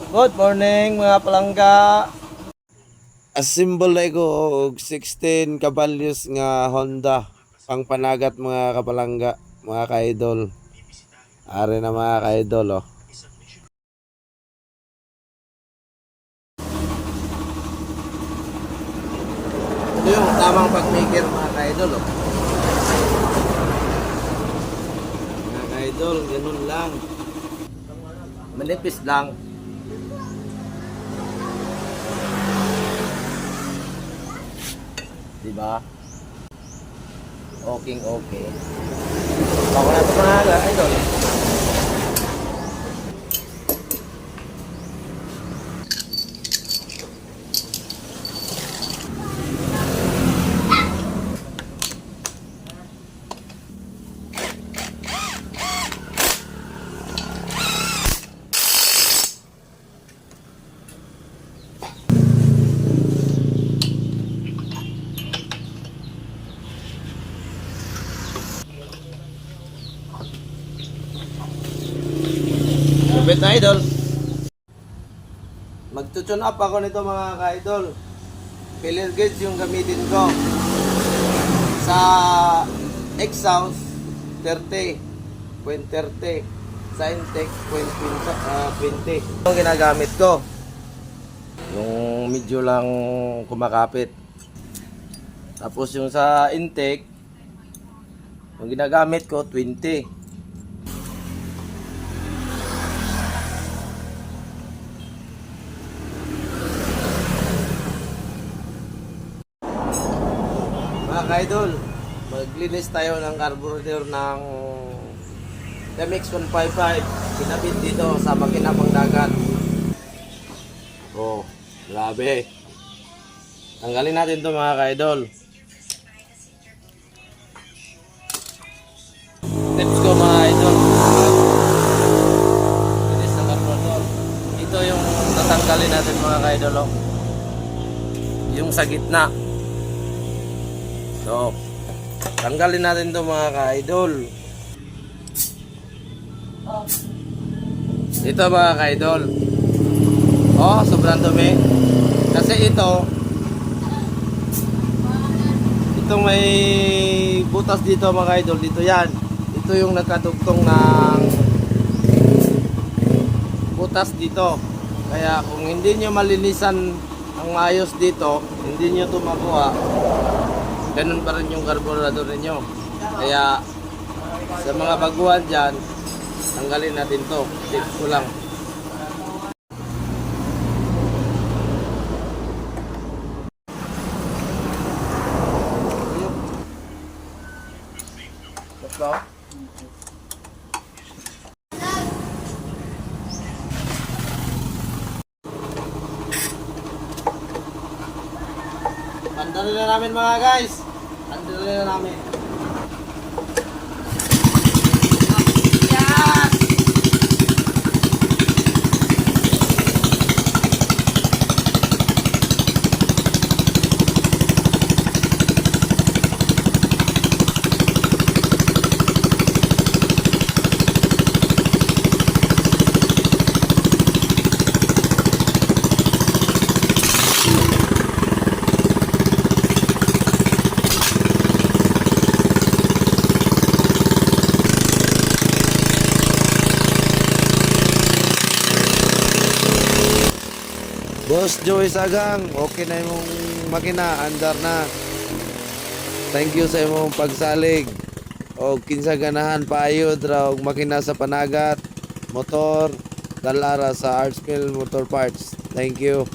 Good morning mga palangga. Assemble na ko og 16 kabalyos nga Honda pang panagat mga kapalangga, mga ka-idol. Are na mga ka-idol oh. Ito yung tamang pag-maker mga ka-idol oh. Mga ka-idol, ganun lang. Manipis lang. Diba? Okay. Bako na ito mga idol. Lupit na idol. Magtutune up ako nito mga ka-idol. Filler gauge yung gamitin ko. Sa exhaust 30.30, sa intake 20. Yung ginagamit ko. Yung medyo lang kumakapit. Tapos yung sa intake, yung ginagamit ko 20. Mga ka-idol, maglinis tayo ng carburetor ng MX 155. Kinabit dito sa makina pang dagat. Oh, grabe. Tanggalin natin to mga ka-idol. Tips ko mga idol. Linis ng carburetor. Ito yung tatanggalin natin mga ka-idol. Oh. Yung sa gitna. So, tanggalin natin to mga ka-idol. Ito mga ka-idol. Oh, sobrang dumi. Kasi ito may butas dito mga ka-idol. Dito yan. Ito yung nagkatugtong ng butas dito. Kaya kung hindi nyo malinisan ang ayos dito, hindi nyo ito makuha, ganun pa rin yung carburetor ninyo. Kaya sa mga baguhan dyan, tanggalin natin to. Tips ko lang. Tatlo. Andali na namin mga guys. Andali na namin. Yes! Boss Joey Sagang, okay na yung makina, andar na. Thank you sa imong pagsalig. O kinsa ganahan paayod ra og makina sa panagat, motor, dalara sa Arts Mill Motor Parts. Thank you.